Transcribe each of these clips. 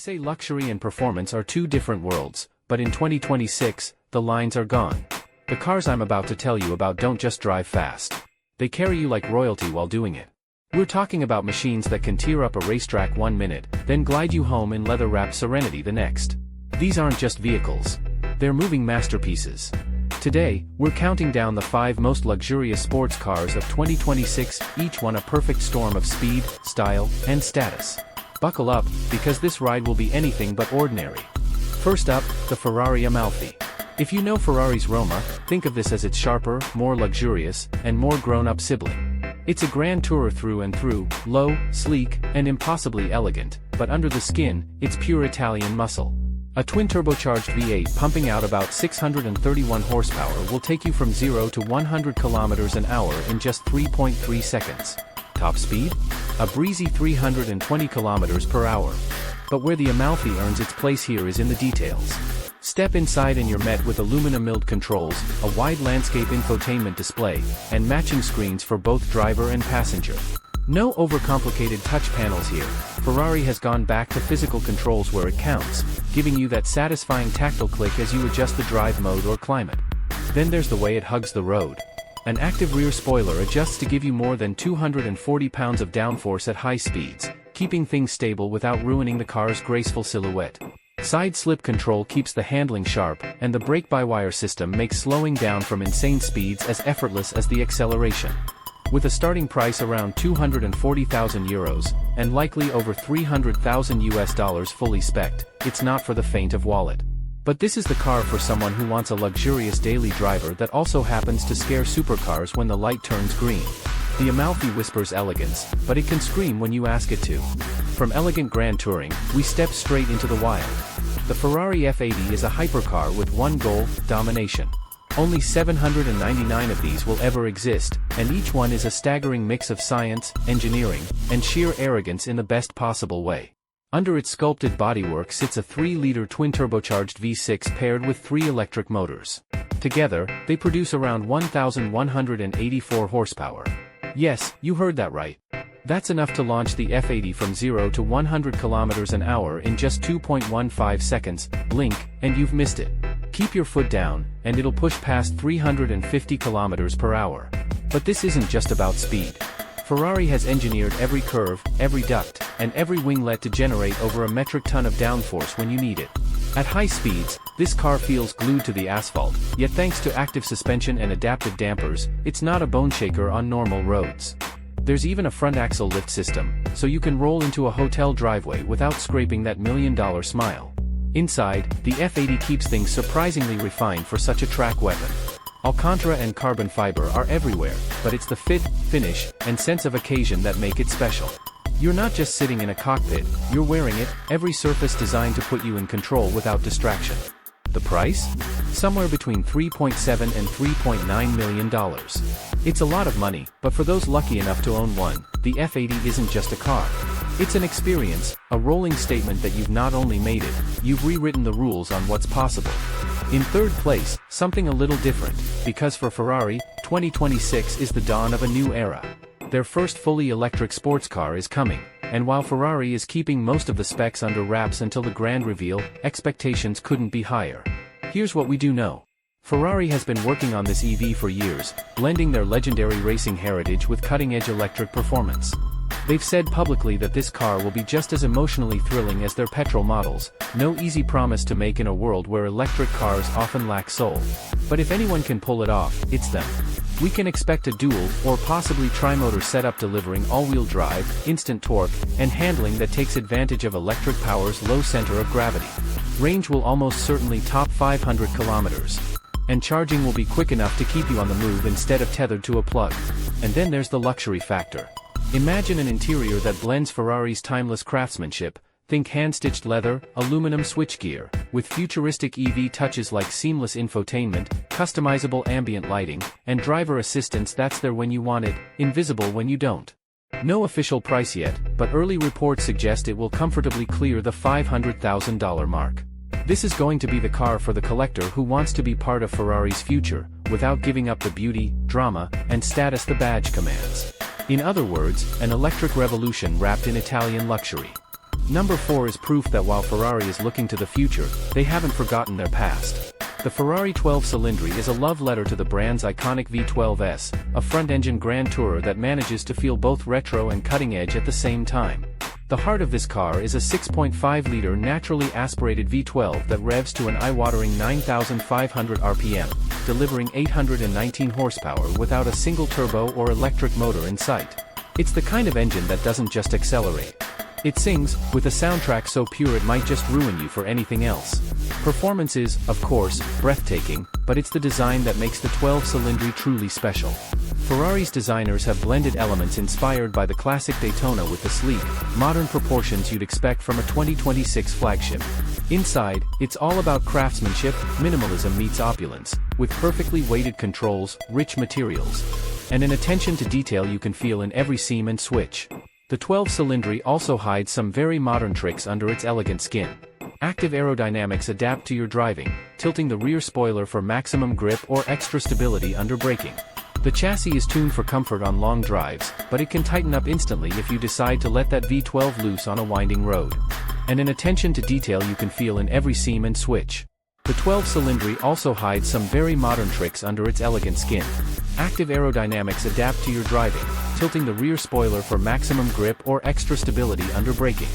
say luxury and performance are two different worlds, but in 2026, the lines are gone. The cars I'm about to tell you about don't just drive fast. They carry you like royalty while doing it. We're talking about machines that can tear up a racetrack 1 minute, then glide you home in leather-wrapped serenity the next. These aren't just vehicles. They're moving masterpieces. Today, we're counting down the 5 most luxurious sports cars of 2026, each one a perfect storm of speed, style, and status. Buckle up, because this ride will be anything but ordinary. First up, the Ferrari Amalfi. If you know Ferrari's Roma, think of this as its sharper, more luxurious, and more grown-up sibling. It's a grand tourer through and through, low, sleek, and impossibly elegant, but under the skin, it's pure Italian muscle. A twin-turbocharged V8 pumping out about 631 horsepower will take you from 0 to 100 kilometers an hour in just 3.3 seconds. Top speed? A breezy 320 kilometers per hour. But where the Amalfi earns its place here is in the details. Step inside and you're met with aluminum-milled controls, a wide landscape infotainment display, and matching screens for both driver and passenger. No overcomplicated touch panels here. Ferrari has gone back to physical controls where it counts, giving you that satisfying tactile click as you adjust the drive mode or climate. Then there's the way it hugs the road. An active rear spoiler adjusts to give you more than 240 pounds of downforce at high speeds, keeping things stable without ruining the car's graceful silhouette. Side slip control keeps the handling sharp, and the brake-by-wire system makes slowing down from insane speeds as effortless as the acceleration. With a starting price around €240,000, and likely over $300,000 fully spec'd, it's not for the faint of wallet. But this is the car for someone who wants a luxurious daily driver that also happens to scare supercars when the light turns green. The Amalfi whispers elegance, but it can scream when you ask it to. From elegant grand touring, we step straight into the wild. The Ferrari F80 is a hypercar with one goal: domination. Only 799 of these will ever exist, and each one is a staggering mix of science, engineering, and sheer arrogance in the best possible way. Under its sculpted bodywork sits a 3-liter twin-turbocharged V6 paired with 3 electric motors. Together, they produce around 1,184 horsepower. Yes, you heard that right. That's enough to launch the F80 from 0 to 100 kilometers an hour in just 2.15 seconds. Blink, and you've missed it. Keep your foot down, and it'll push past 350 kilometers per hour. But this isn't just about speed. Ferrari has engineered every curve, every duct, and every winglet to generate over a metric ton of downforce when you need it. At high speeds, this car feels glued to the asphalt, yet thanks to active suspension and adaptive dampers, it's not a bone shaker on normal roads. There's even a front axle lift system, so you can roll into a hotel driveway without scraping that million-dollar smile. Inside, the F80 keeps things surprisingly refined for such a track weapon. Alcantara and carbon fiber are everywhere, but it's the fit, finish, and sense of occasion that make it special. You're not just sitting in a cockpit, you're wearing it, every surface designed to put you in control without distraction. The price? Somewhere between $3.7 and $3.9 million. It's a lot of money, but for those lucky enough to own one, the F80 isn't just a car. It's an experience, a rolling statement that you've not only made it, you've rewritten the rules on what's possible. In third place, something a little different, because for Ferrari, 2026 is the dawn of a new era. Their first fully electric sports car is coming, and while Ferrari is keeping most of the specs under wraps until the grand reveal, expectations couldn't be higher. Here's what we do know. Ferrari has been working on this EV for years, blending their legendary racing heritage with cutting-edge electric performance. They've said publicly that this car will be just as emotionally thrilling as their petrol models, no easy promise to make in a world where electric cars often lack soul. But if anyone can pull it off, it's them. We can expect a dual, or possibly tri-motor setup delivering all-wheel drive, instant torque, and handling that takes advantage of electric power's low center of gravity. Range will almost certainly top 500 kilometers. And charging will be quick enough to keep you on the move instead of tethered to a plug. And then there's the luxury factor. Imagine an interior that blends Ferrari's timeless craftsmanship, think hand-stitched leather, aluminum switchgear, with futuristic EV touches like seamless infotainment, customizable ambient lighting, and driver assistance that's there when you want it, invisible when you don't. No official price yet, but early reports suggest it will comfortably clear the $500,000 mark. This is going to be the car for the collector who wants to be part of Ferrari's future, without giving up the beauty, drama, and status the badge commands. In other words, an electric revolution wrapped in Italian luxury. Number 4 is proof that while Ferrari is looking to the future, they haven't forgotten their past. The Ferrari 12 Cylinderi is a love letter to the brand's iconic V12S, a front-engine grand tourer that manages to feel both retro and cutting-edge at the same time. The heart of this car is a 6.5-liter naturally aspirated V12 that revs to an eye-watering 9,500 RPM, delivering 819 horsepower without a single turbo or electric motor in sight. It's the kind of engine that doesn't just accelerate. It sings, with a soundtrack so pure it might just ruin you for anything else. Performance is, of course, breathtaking, but it's the design that makes the 12 Cylinderi truly special. Ferrari's designers have blended elements inspired by the classic Daytona with the sleek, modern proportions you'd expect from a 2026 flagship. Inside, it's all about craftsmanship, minimalism meets opulence, with perfectly weighted controls, rich materials, and an attention to detail you can feel in every seam and switch. The 12 Cylinderi also hides some very modern tricks under its elegant skin. Active aerodynamics adapt to your driving, tilting the rear spoiler for maximum grip or extra stability under braking. The chassis is tuned for comfort on long drives, but it can tighten up instantly if you decide to let that V12 loose on a winding road. And an attention to detail you can feel in every seam and switch. The 12 Cylinderi also hides some very modern tricks under its elegant skin. Active aerodynamics adapt to your driving, tilting the rear spoiler for maximum grip or extra stability under braking.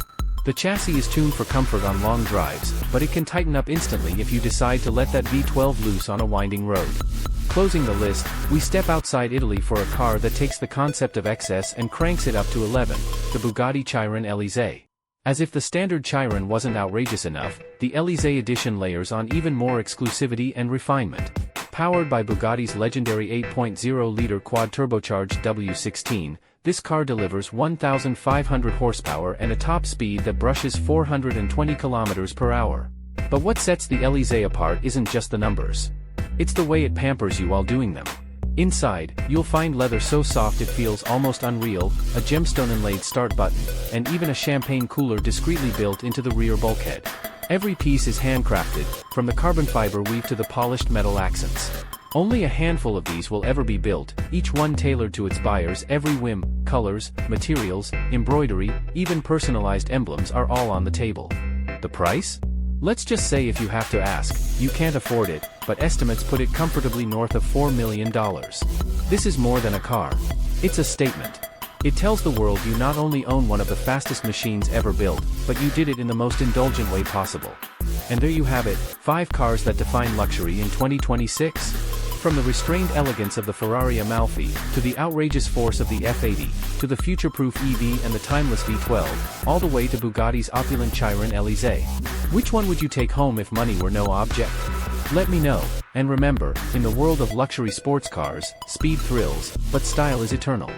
The chassis is tuned for comfort on long drives, but it can tighten up instantly if you decide to let that V12 loose on a winding road. Closing the list, we step outside Italy for a car that takes the concept of excess and cranks it up to 11, the Bugatti Chiron Elise. As if the standard Chiron wasn't outrageous enough, the Elise edition layers on even more exclusivity and refinement. Powered by Bugatti's legendary 8.0-liter quad-turbocharged W16, this car delivers 1,500 horsepower and a top speed that brushes 420 km per hour. But what sets the Elise apart isn't just the numbers. It's the way it pampers you while doing them. Inside, you'll find leather so soft it feels almost unreal, a gemstone-inlaid start button, and even a champagne cooler discreetly built into the rear bulkhead. Every piece is handcrafted, from the carbon fiber weave to the polished metal accents. Only a handful of these will ever be built, each one tailored to its buyer's every whim. Colors, materials, embroidery, even personalized emblems are all on the table. The price? Let's just say if you have to ask, you can't afford it, but estimates put it comfortably north of $4 million. This is more than a car. It's a statement. It tells the world you not only own one of the fastest machines ever built, but you did it in the most indulgent way possible. And there you have it, 5 cars that define luxury in 2026. From the restrained elegance of the Ferrari Amalfi, to the outrageous force of the F80, to the future-proof EV and the timeless V12, all the way to Bugatti's opulent Chiron Elise. Which one would you take home if money were no object? Let me know, and remember, in the world of luxury sports cars, speed thrills, but style is eternal.